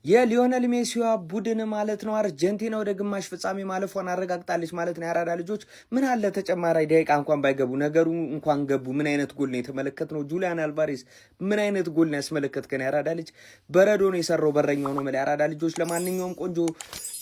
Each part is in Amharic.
የሊዮኔል ሜሲዋ ቡድን ማለት ነው አርጀንቲና ወደ ግማሽ ፍጻሜ ማለፏን አረጋግጣለች ማለት ነው። ያራዳ ልጆች ምን አለ ተጨማሪ ደቂቃ እንኳን ባይገቡ ነገሩ እንኳን ገቡ። ምን አይነት ጎል ነው የተመለከትነው? ጁሊያን አልቫሬዝ ምን አይነት ጎል ነው ያስመለከትከን? ያራዳ ልጅ በረዶ ነው የሰራው በረኛው ነው ማለት ያራዳ ልጆች። ለማንኛውም ቆንጆ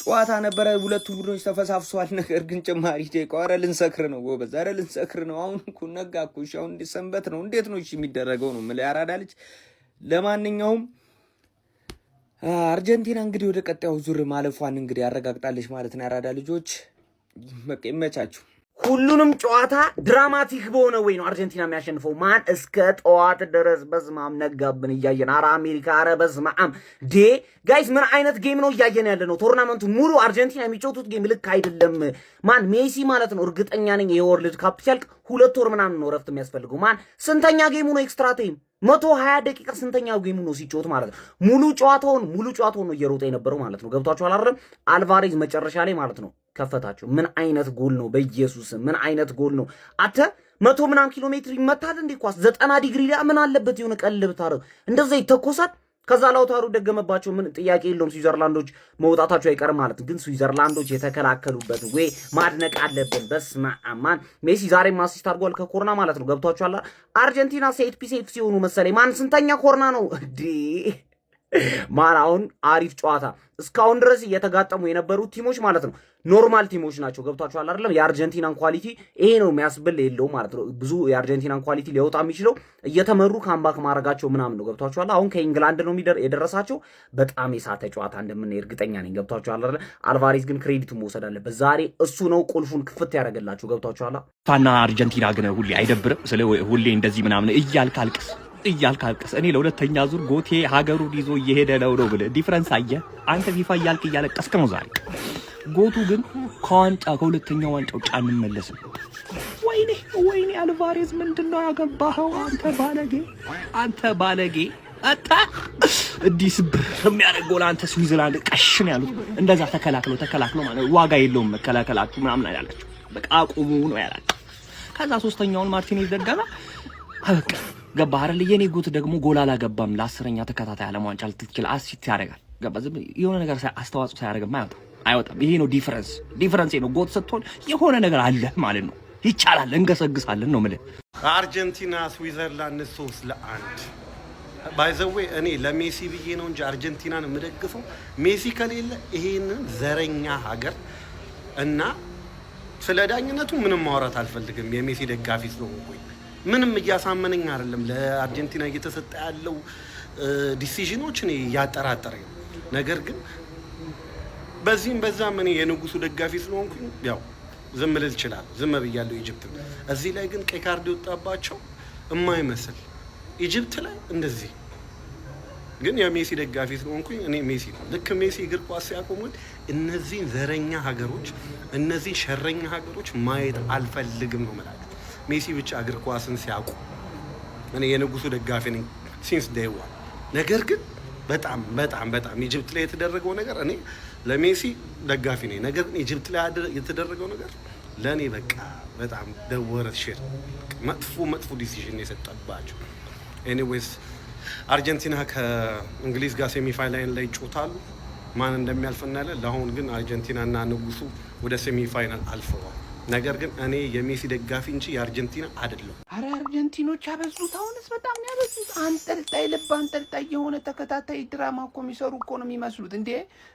ጨዋታ ነበረ። ሁለቱ ቡድኖች ተፈሳፍሷል። ነገር ግን ጭማሪ ደቂቃ ኧረ ልንሰክር ነው ጎበዝ፣ ኧረ ልንሰክር ነው። አሁን እኮ ነጋ እኮ አሁን ሰንበት ነው። እንዴት ነው የሚደረገው ነው ማለት ያራዳ ልጅ። ለማንኛውም አርጀንቲና እንግዲህ ወደ ቀጣዩ ዙር ማለፏን እንግዲህ ያረጋግጣለች ማለት ነው። ያራዳ ልጆች በቃ ይመቻችሁ። ሁሉንም ጨዋታ ድራማቲክ በሆነ ወይ ነው አርጀንቲና የሚያሸንፈው። ማን እስከ ጠዋት ድረስ በስማም ነጋብን እያየን አረ አሜሪካ አረ በስማም ጋይስ ምን አይነት ጌም ነው እያየን ያለ ነው? ቶርናመንቱ ሙሉ አርጀንቲና የሚጫወቱት ጌም ልክ አይደለም። ማን ሜሲ ማለት ነው እርግጠኛ ነኝ የወርልድ ካፕ ሲያልቅ 2 ወር ምናምን ነው ረፍት የሚያስፈልገው። ማን ስንተኛ ጌሙ ነው ኤክስትራ ታይም 120 ደቂቃ ስንተኛው ጌሙ ነው ሲጫወት ማለት ነው። ሙሉ ጨዋታውን ነው እየሮጠ የነበረው ማለት ነው። ገብቷችኋል አይደል? አልቫሬዝ መጨረሻ ላይ ማለት ነው ከፈታቸው። ምን አይነት ጎል ነው በኢየሱስ ምን አይነት ጎል ነው! አተ 100 ምናምን ኪሎ ሜትር ይመታል እንዴ ኳስ 90 ዲግሪ ላይ ምን አለበት የሆነ ቀልብ ታረው እንደዛ ይተኮሳል። ከዛ ላውታሩ ደገመባቸው። ምን ጥያቄ የለውም ስዊዘርላንዶች መውጣታቸው አይቀርም ማለት ግን ስዊዘርላንዶች የተከላከሉበት ወይ ማድነቅ አለብን። በስመ አብ ማን ሜሲ ዛሬ አሲስት አድርጓል ከኮርና ማለት ነው። ገብቷችኋል? አርጀንቲና ሴት ፒስ ሲሆኑ መሰለኝ ማን ስንተኛ ኮርና ነው እንዴ? ማን አሁን አሪፍ ጨዋታ እስካሁን ድረስ እየተጋጠሙ የነበሩት ቲሞች ማለት ነው ኖርማል ቲሞች ናቸው። ገብቷችኋል አይደለም? የአርጀንቲናን ኳሊቲ ይሄ ነው የሚያስብል የለው ማለት ነው። ብዙ የአርጀንቲናን ኳሊቲ ሊወጣ የሚችለው እየተመሩ ካምባክ ማድረጋቸው ምናምን ነው። ገብቷችኋል? አሁን ከኢንግላንድ ነው የደረሳቸው። በጣም የሳተ ጨዋታ እንደምንሄድ እርግጠኛ ነኝ። ገብቷችኋል አይደል? አልቫሬዝ ግን ክሬዲቱን መውሰድ አለበት። ዛሬ እሱ ነው ቁልፉን ክፍት ያደረገላችሁ። ገብቷችኋል? ታና አርጀንቲና ግን ሁሌ አይደብርም። ስለ ሁሌ እንደዚህ ምናምን እያልካልቅስ እኔ ለሁለተኛ ዙር ጎቴ ሀገሩን ይዞ እየሄደ ነው ብለህ ዲፍረንስ አየህ አንተ ፊፋ እያለቀስክ ነው ዛሬ። ጎቱ ግን ከሁለተኛው ዋንጫው ጫን እንመለስም። ወይኔ አልቫሬዝ ምንድነው ያገባኸው አንተ ባለጌ አታ እዲህ ስብር የሚያደርገው ለአንተ ስዊዘርላንድ ቀሽን ያሉት እንደዛ ተከላክሎ ማለት ዋጋ የለውም መከላከላችሁ ምናምን አይላችሁ። በቃ አቁሙ ነው ያላችሁ። ከዛ ሶስተኛውን ማርቲኔዝ ደገመ አበቃ። ገባህ አይደል? የኔ ጎት ደግሞ ጎል አላገባም። ለ10ኛ ተከታታይ ዓለም ዋንጫ ልትችል አሲስት ያደርጋል። ገባህ? ዝም የሆነ ነገር አስተዋጽኦ ሳያደርግማ አይወጣም። ይሄ ነው ዲፈረንስ ነው። ጎት ስትሆን የሆነ ነገር አለ ማለት ነው። ይቻላል፣ እንገሰግሳለን ነው ማለት። አርጀንቲና ስዊዘርላንድ 3-1 ባይዘዌ እኔ ለሜሲ ብዬ ነው እንጂ አርጀንቲናን የምደግፈው ሜሲ ከሌለ ይሄንን ዘረኛ ሀገር እና ስለ ዳኝነቱ ምንም ማውራት አልፈልግም። የሜሲ ደጋፊ ስለሆንኩኝ ምንም እያሳመነኝ አይደለም። ለአርጀንቲና እየተሰጠ ያለው ዲሲዥኖች እኔ ያጠራጠረኝ። ነገር ግን በዚህም በዛም እኔ የንጉሱ ደጋፊ ስለሆንኩኝ ያው ዝም ልል ይችላል። ዝም ብያለሁ ኢጅፕት። እዚህ ላይ ግን ቀይ ካርድ የወጣባቸው የማይመስል ኢጅፕት ላይ እንደዚህ ግን የሜሲ ደጋፊ ስለሆንኩኝ እኔ ሜሲ ነው። ልክ ሜሲ እግር ኳስ ሲያቆሙት እነዚህን ዘረኛ ሀገሮች እነዚህን ሸረኛ ሀገሮች ማየት አልፈልግም ነው ማለት ሜሲ ብቻ እግር ኳስን ሲያውቁ እኔ የንጉሱ ደጋፊ ነኝ ሲንስ ዴይ ዋን። ነገር ግን በጣም ኢጅፕት ላይ የተደረገው ነገር እኔ ለሜሲ ደጋፊ ነኝ። ነገር ግን ኢጅፕት ላይ የተደረገው ነገር ለእኔ በቃ በጣም ደወረት ሼር መጥፎ ዲሲዥን የሰጠባቸው። ኤኒዌይስ አርጀንቲና ከእንግሊዝ ጋር ሴሚፋይናል ላይ ይጫወታሉ። ማን እንደሚያልፍ እናያለን። ለአሁን ግን አርጀንቲናና ንጉሱ ወደ ሴሚፋይናል አልፈዋል። ነገር ግን እኔ የሜሲ ደጋፊ እንጂ የአርጀንቲና አይደለም። አረ አርጀንቲኖች ያበዙት፣ አሁንስ በጣም ያበዙት። ልብ አንጠልጣይ የሆነ ተከታታይ ድራማ እኮ የሚሰሩ እኮ ነው የሚመስሉት እንዴ።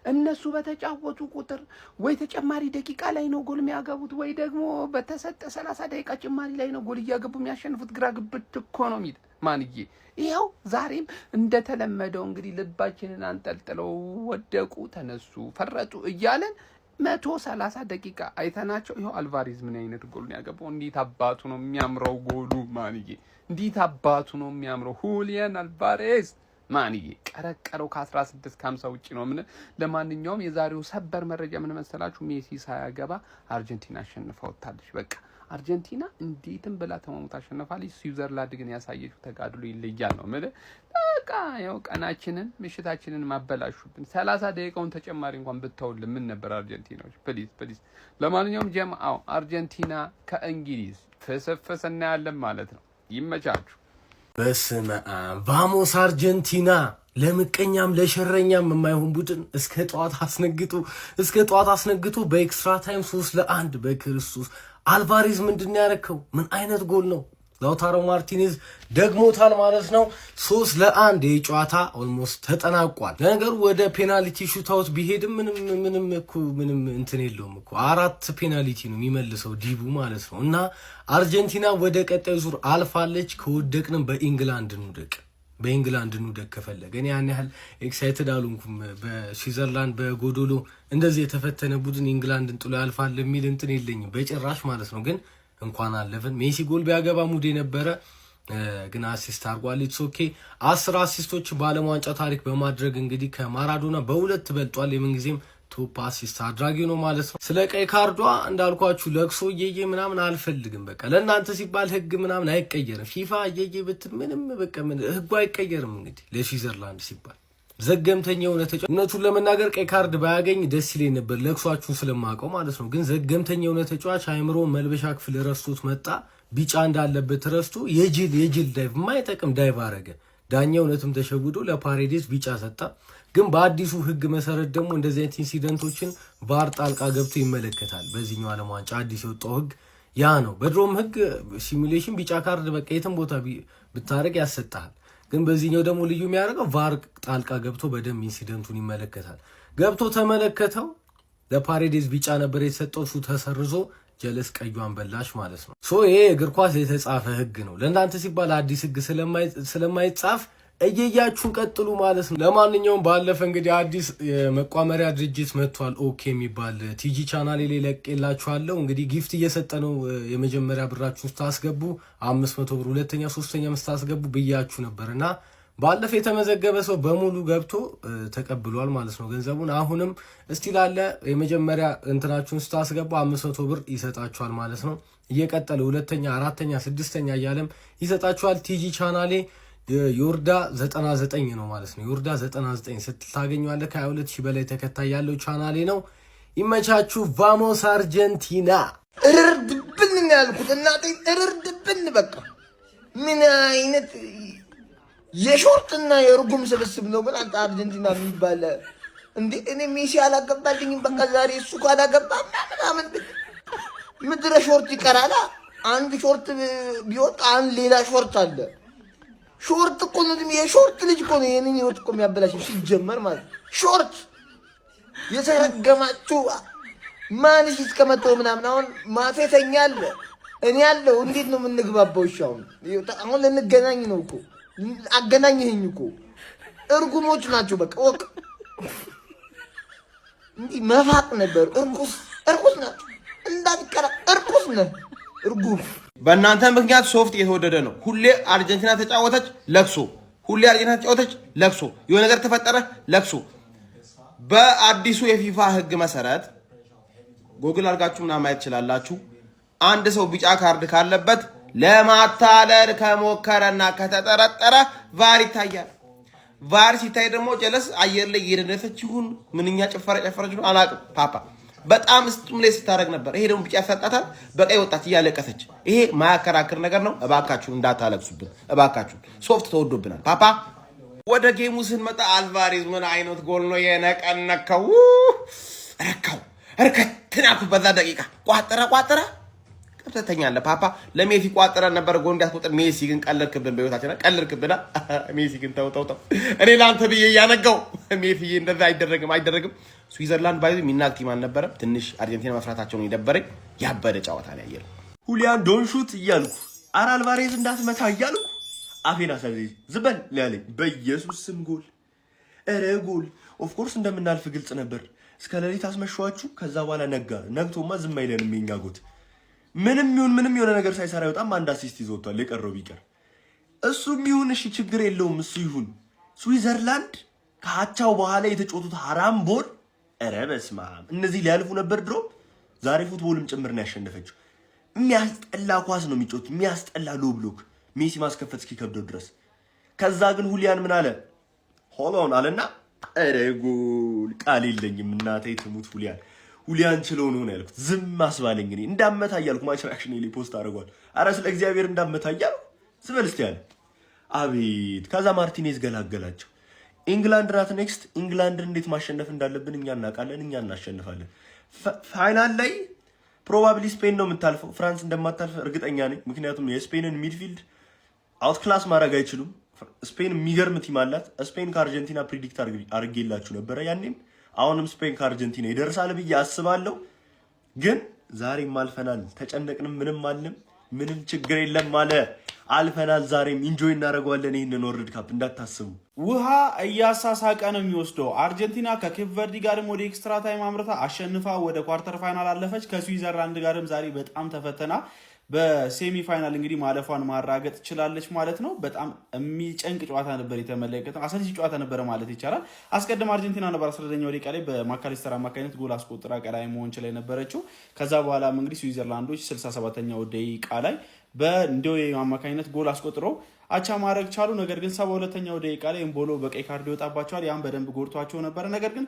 እነሱ በተጫወቱ ቁጥር ወይ ተጨማሪ ደቂቃ ላይ ነው ጎል የሚያገቡት ወይ ደግሞ በተሰጠ 30 ደቂቃ ጭማሪ ላይ ነው ጎል እያገቡ የሚያሸንፉት። ግራ ግብት እኮ ነው የሚል ማንዬ። ይኸው ዛሬም እንደተለመደው እንግዲህ ልባችንን አንጠልጥለው ወደቁ፣ ተነሱ፣ ፈረጡ እያለን 130 ደቂቃ አይተናቸው ይሄው አልቫሬዝ ምን አይነት ጎል ነው ያገባው! እንዴት አባቱ ነው የሚያምረው ጎሉ ማንዬ! እንዴት አባቱ ነው የሚያምረው ሁሊያን አልቫሬዝ ማንዬ! ቀረቀረው ከ16:50 ውጪ ነው። ምን ለማንኛውም የዛሬው ሰበር መረጃ ምን መሰላችሁ? ሜሲ ሳያገባ አርጀንቲና አሸንፋውታለች። በቃ አርጀንቲና እንዴትም ብላ ተማሙታ አሸንፋለች። ስዊዘርላንድ ግን ያሳየችው ተጋድሎ ይለያል ነው ማለት በቃ ያው ቀናችንን ምሽታችንን ማበላሹብን። 30 ደቂቃውን ተጨማሪ እንኳን ብትተውልን ምን ነበር አርጀንቲናዎች? ፕሊዝ። ለማንኛውም ጀማው አርጀንቲና ከእንግሊዝ ፍስፍስ እናያለን ማለት ነው። ይመቻችሁ። በስመ አብ ቫሞስ አርጀንቲና ለምቀኛም ለሸረኛም የማይሆን ቡድን እስከ ጠዋት አስነግቶ በኤክስትራ ታይም 3-1 በክርስቶስ አልቫሬዝ ምንድን ያረከው? ምን አይነት ጎል ነው? ላውታሮ ማርቲኔዝ ደግሞታል ማለት ነው። 3-1 የጨዋታ ኦልሞስት ተጠናቋል። ለነገሩ ወደ ፔናልቲ ሹታውት ቢሄድም ምንም እንትን የለውም እኮ 4 ፔናልቲ ነው የሚመልሰው ዲቡ ማለት ነው። እና አርጀንቲና ወደ ቀጣዩ ዙር አልፋለች። ከወደቅንም በኢንግላንድ እንውደቅ ከፈለገ እኔ ያን ያህል ኤክሳይትድ አልሆንኩም። በስዊዘርላንድ በጎዶሎ እንደዚህ የተፈተነ ቡድን ኢንግላንድን ጥሎ ያልፋል የሚል እንትን የለኝም በጭራሽ ማለት ነው። ግን እንኳን አለፈን። ሜሲ ጎል ቢያገባ ሙድ የነበረ ግን አሲስት አድርጓል። ኢትስ ኦኬ 10 አሲስቶች በዓለም ዋንጫ ታሪክ በማድረግ እንግዲህ ከማራዶና በ2 በልጧል። የምንጊዜም ቶፕ አሲስት አድራጊ ነው ማለት ነው። ስለ ቀይ ካርዷ እንዳልኳችሁ ለቅሶ እየየ ምናምን አልፈልግም። በቃ ለእናንተ ሲባል ህግ ምናምን አይቀየርም። ፊፋ እየየ ምንም በቃ ህጉ አይቀየርም። እንግዲህ ለስዊዘርላንድ ሲባል ዘገምተኛ የሆነ እውነቱን ለመናገር ቀይ ካርድ ባያገኝ ደስ ይለኝ ነበር፣ ለቅሷችሁን ስለማውቀው ማለት ነው። ግን ዘገምተኛ የሆነ ተጫዋች አይምሮ መልበሻ ክፍል ረስቶት መጣ። ቢጫ እንዳለበት ረስቶ የጅል ዳይቭ የማይጠቅም ዳይቭ አረገ። ዳኛ እውነትም ተሸውዶ ለፓሬዴስ ቢጫ ሰጣ። ግን በአዲሱ ህግ መሰረት ደግሞ እንደዚህ አይነት ኢንሲደንቶችን ቫር ጣልቃ ገብቶ ይመለከታል። በዚህኛው ዓለም ዋንጫ አዲስ የወጣው ህግ ያ ነው። በድሮም ህግ ሲሙሌሽን ቢጫ ካርድ በቃ የትም ቦታ ብታረግ ያሰጣል። ግን በዚህኛው ደግሞ ልዩ የሚያደርገው ቫር ጣልቃ ገብቶ በደንብ ኢንሲደንቱን ይመለከታል። ገብቶ ተመለከተው። ለፓሬዴስ ቢጫ ነበር የተሰጠው፣ እሱ ተሰርዞ ጀለስ ቀዩን በላሽ ማለት ነው። ይሄ እግር ኳስ የተጻፈ ህግ ነው። ለእናንተ ሲባል አዲስ ህግ ስለማይጻፍ እየያችሁን ቀጥሉ ማለት ነው። ለማንኛውም ባለፈ እንግዲህ አዲስ የመቋመሪያ ድርጅት መጥቷል። ኦኬ የሚባል ቲጂ ቻናሌ ላይ ለቅላችኋለሁ። እንግዲህ ጊፍት እየሰጠ ነው። የመጀመሪያ ብራችሁን ስታስገቡ 500 ብር፣ ሁለተኛ ሶስተኛ ስታስገቡ ብያችሁ ነበርና ባለፈ የተመዘገበ ሰው በሙሉ ገብቶ ተቀብሏል ማለት ነው ገንዘቡን። አሁንም እስቲ ላለ የመጀመሪያ እንትናችሁን ስታስገቡ 500 ብር ይሰጣችኋል ማለት ነው። እየቀጠለ ሁለተኛ፣ አራተኛ፣ ስድስተኛ እያለም ይሰጣችኋል። ቲጂ ቻናሌ ዮርዳ 99 ነው ማለት ነው። ዮርዳ 99 ስትታገኙአለ። ከ22000 በላይ ተከታይ ያለው ቻናሌ ነው። ይመቻችሁ። ቫሞስ አርጀንቲና። እርድብን ነው ያልኩት እናቴ፣ እርድብን። በቃ ምን አይነት የሾርትና የርጉም ስብስብ ነው ግን አንተ አርጀንቲና የሚባል እንዴ! እኔ ሜሲ አላገባልኝም። በቃ ዛሬ እሱ ካላገባ ምናምን ምድረ ሾርት ይቀራላ። አንድ ሾርት ቢወጣ አንድ ሌላ ሾርት አለ። ሾርት እኮ ነው፣ የሾርት ልጅ እኮ ነው የኔን ህይወት እኮ የሚያበላሽው ሲጀመር ማለት ሾርት። የተረገማችሁ ማንሽ እስከመጣው ምናምን አሁን ማፌተኛ አለ፣ እኔ ያለው እንዴት ነው የምንግባባው? እሺ አሁን ልንገናኝ ነው እኮ አገናኝህኝ እኮ እርጉሞች ናቸው። በቃ ወቅ እንዲህ መፋቅ ነበር። እርኩስ ናቸው እንዳትቀራ፣ እርኩስ ነህ እርጉም። በእናንተ ምክንያት ሶፍት እየተወደደ ነው። ሁሌ አርጀንቲና ተጫወተች ለቅሶ፣ ሁሌ አርጀንቲና ተጫወተች ለቅሶ፣ የሆነ ነገር ተፈጠረ ለቅሶ። በአዲሱ የፊፋ ህግ መሰረት ጎግል አድርጋችሁ ምናምን ማየት ትችላላችሁ። አንድ ሰው ቢጫ ካርድ ካለበት ለማታለል ከሞከረና ከተጠረጠረ ቫር ይታያል። ቫር ሲታይ ደግሞ ጀለስ አየር ላይ እየደነሰች ይሁን ምንኛ ጨፈረች ነው አላውቅም። ፓፓ በጣም ስቲሙሌት ስታደርግ ነበር። ይሄ ደግሞ ቢጫ ያሳጣታል። በቀይ ወጣች እያለቀሰች። ይሄ ማያከራክር ነገር ነው። እባካችሁን እንዳታለቅሱብን እባካችሁን። ሶፍት ተወዶብናል። ፓፓ ወደ ጌሙ ስንመጣ አልቫሬዝ ምን አይነት ጎል ነው የነቀነከው! እርከትናኩ በዛ ደቂቃ ቋጠረ ቀጥተኛለ። ፓፓ ለሜሲ ቋጠረ ነበር ጎል እንዲያስቆጥር። ሜሲ ግን ቀለድክብን፣ በህይወታችን ቀለድክብና ሜሲ ግን ተው እኔ ላንተ ብዬ ያነጋው ሜሲ እንደዛ አይደረግም። ስዊዘርላንድ ባይዙ ሚናክ ቲም አልነበረም። ትንሽ አርጀንቲና መፍራታቸውን የደበረኝ ያበደ ጨዋታ ላይ ያየለ ሁሊያን ዶንሹት እያልኩ አልቫሬዝ እንዳትመታ እያልኩ አፌና ሰብዚ ዝበል ያለኝ በኢየሱስ ስም ጎል ጎል። ኦፍ ኮርስ እንደምናልፍ ግልጽ ነበር። እስከ ሌሊት አስመሸዋችሁ። ከዛ በኋላ ነግቶማ ዝም አይለንም የኛ ጎት። ምንም የሆነ ነገር ሳይሰራ ይወጣም። አንድ አሲስት ይዞታል የቀረው ቢቀር እሱም ይሁን እሺ ችግር የለውም እሱ ይሁን። ስዊዘርላንድ ከአቻው በኋላ የተጫወቱት ሐራም ቦል በስመ አብ። እነዚህ ሊያልፉ ነበር ድሮ። ዛሬ ፉትቦልም ጭምር ነው ያሸነፈችው። የሚያስጠላ ኳስ ነው የሚጫወቱት፣ የሚያስጠላ ሎ ብሎክ ሜሲ ማስከፈት እስኪከብደው ድረስ። ከዛ ግን ሁሊያን ምን አለ ሆሎን አለና ጎል። ቃል የለኝም እናቴ ትሙት። ሁሊያን ችለው ነው ያልኩት። ዝም አስባለኝ እኔ እንዳመታ እያልኩ ማች ሪአክሽን ላይ ፖስት አድርጓል። አረ ስለ እግዚአብሔር እንዳመታ እያልኩ ዝበል እስቲ ያለ አቤት። ከዛ ማርቲኔዝ ገላገላቸው። ኢንግላንድ ናት ኔክስት። ኢንግላንድን እንዴት ማሸነፍ እንዳለብን እኛ እናውቃለን፣ እኛ እናሸንፋለን። ፋይናል ላይ ፕሮባብሊ ስፔን ነው የምታልፈው። ፍራንስ እንደማታልፍ እርግጠኛ ነኝ፣ ምክንያቱም የስፔንን ሚድፊልድ አውት ክላስ ማድረግ አይችሉም። ስፔን የሚገርም ቲም አላት። ስፔን ከአርጀንቲና ፕሪዲክት አድርጌላችሁ ነበረ ያኔም። አሁንም ስፔን ከአርጀንቲና ይደርሳል ብዬ አስባለሁ። ግን ዛሬም አልፈናል፣ ተጨነቅንም፣ ምንም አልንም፣ ምንም ችግር የለም አለ አልፈናል። ዛሬም ኢንጆይ እናደርገዋለን ይህንን ወርልድ ካፕ እንዳታስቡ። ውሃ እያሳሳቀ ነው የሚወስደው። አርጀንቲና ከኬፕ ቨርዲ ጋርም ወደ ኤክስትራ ታይም አምርታ አሸንፋ ወደ ኳርተር ፋይናል አለፈች። ከስዊዘርላንድ ጋርም ዛሬ በጣም ተፈተና በሴሚ ፋይናል እንግዲህ ማለፏን ማራገጥ ችላለች ማለት ነው። በጣም የሚጨንቅ ጨዋታ ነበር የተመለከተው፣ አሰልቺ ጨዋታ ነበረ ማለት ይቻላል። አስቀድሞ አርጀንቲና ነበር 19ኛው ደቂቃ ላይ በማካሊስተር አማካኝነት ጎል አስቆጥራ ቀዳሚ መሆን ችላ የነበረችው። ከዛ በኋላም እንግዲህ ስዊዘርላንዶች 67ኛው ደቂቃ ላይ በእንዲሁ አማካኝነት ጎል አስቆጥረው አቻ ማድረግ ቻሉ። ነገር ግን 72ኛው ደቂቃ ላይ ኤምቦሎ በቀይ ካርድ ይወጣባቸዋል። ያም በደንብ ጎድቷቸው ነበረ። ነገር ግን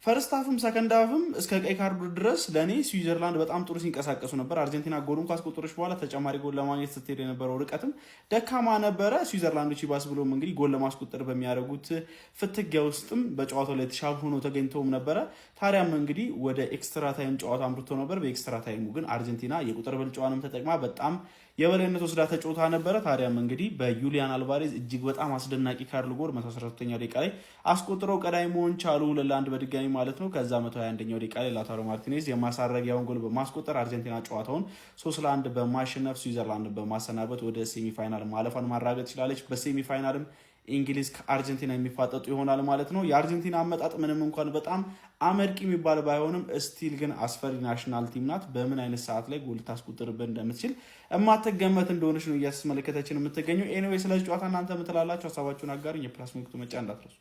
ፈርስት ሃፍም ሰከንድ ሃፍም እስከ ቀይ ካርዱ ድረስ ለእኔ ስዊዘርላንድ በጣም ጥሩ ሲንቀሳቀሱ ነበር። አርጀንቲና ጎሉን ካስቆጠረች በኋላ ተጨማሪ ጎል ለማግኘት ስትሄድ የነበረው ርቀትም ደካማ ነበረ። ስዊዘርላንዶች ይባስ ብሎም እንግዲህ ጎል ለማስቆጠር በሚያደርጉት ፍትጊያ ውስጥም በጨዋታው ላይ የተሻሉ ሆኖ ተገኝተውም ነበረ። ታዲያም እንግዲህ ወደ ኤክስትራ ታይም ጨዋታ አምርቶ ነበር። በኤክስትራ ታይሙ ግን አርጀንቲና የቁጥር ብልጫዋንም ተጠቅማ በጣም የበላይነት ወስዳ ተጫውታ ነበረ። ታዲያም እንግዲህ በዩሊያን አልቫሬዝ እጅግ በጣም አስደናቂ ካርል ጎል 113ኛው ደቂቃ ላይ አስቆጥረው ቀዳሚ መሆን ቻሉ፣ 2-1 በድጋሚ ማለት ነው። ከዛ 121ኛው ደቂቃ ላይ ላውታሮ ማርቲኔዝ የማሳረጊያውን ጎል በማስቆጠር አርጀንቲና ጨዋታውን 3-1 በማሸነፍ ስዊዘርላንድ በማሰናበት ወደ ሴሚፋይናል ማለፏን ማራገጥ ችላለች። በሴሚፋይናልም እንግሊዝ ከአርጀንቲና የሚፋጠጡ ይሆናል ማለት ነው። የአርጀንቲና አመጣጥ ምንም እንኳን በጣም አመርቂ የሚባል ባይሆንም ስቲል ግን አስፈሪ ናሽናል ቲም ናት። በምን አይነት ሰዓት ላይ ጎል ታስቆጥርበት እንደምትችል እማትገመት እንደሆነች ነው እያስመለከተችን የምትገኘው። ኤኒዌይ ስለዚህ ጨዋታ እናንተ የምትላላችሁ ሀሳባችሁን አጋሩኝ። የፕላስ ምልክቱ መጫ እንዳትረሱ።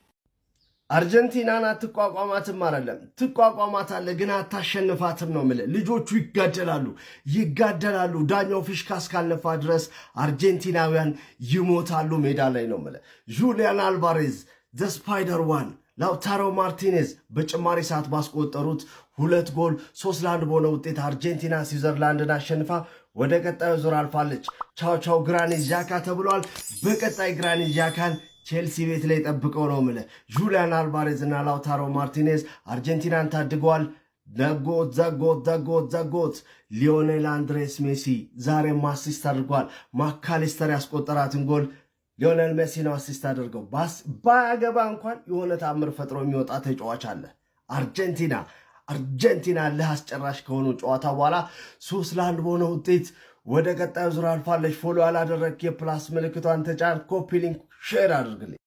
አርጀንቲናን አትቋቋማትም አይደለም፣ ትቋቋማታለህ ግን አታሸንፋትም ነው የምልህ። ልጆቹ ይጋደላሉ። ዳኛው ፊሽካ እስካልነፋ ድረስ አርጀንቲናውያን ይሞታሉ ሜዳ ላይ ነው የምልህ። ጁሊያን አልቫሬዝ ዘ ስፓይደር ዋን፣ ላውታሮ ማርቲኔዝ በጭማሪ ሰዓት ባስቆጠሩት 2 ጎል 3-1 በሆነ ውጤት አርጀንቲና ስዊዘርላንድን አሸንፋ ወደ ቀጣዩ ዙር አልፋለች። ቻው ግራኒት ዣካ ተብሏል። በቀጣይ ግራኒት ዣካን ቼልሲ ቤት ላይ ጠብቀው ነው ምለ። ጁሊያን አልቫሬዝ እና ላውታሮ ማርቲኔዝ አርጀንቲናን ታድገዋል። ዘጎት ሊዮኔል አንድሬስ ሜሲ ዛሬም አሲስት አድርጓል። ማካሊስተር ያስቆጠራትን ጎል ሊዮኔል ሜሲ ነው አሲስት አድርገው። ባያገባ እንኳን የሆነ ታምር ፈጥሮ የሚወጣ ተጫዋች አለ። አርጀንቲና ልህ አስጨራሽ ከሆኑ ጨዋታ በኋላ 3-1 በሆነ ውጤት ወደ ቀጣዩ ዙር አልፋለች። ፎሎ ያላደረግ የፕላስ ምልክቷን ተጫን፣ ኮፒ ሊንክ ሼር አድርግልኝ።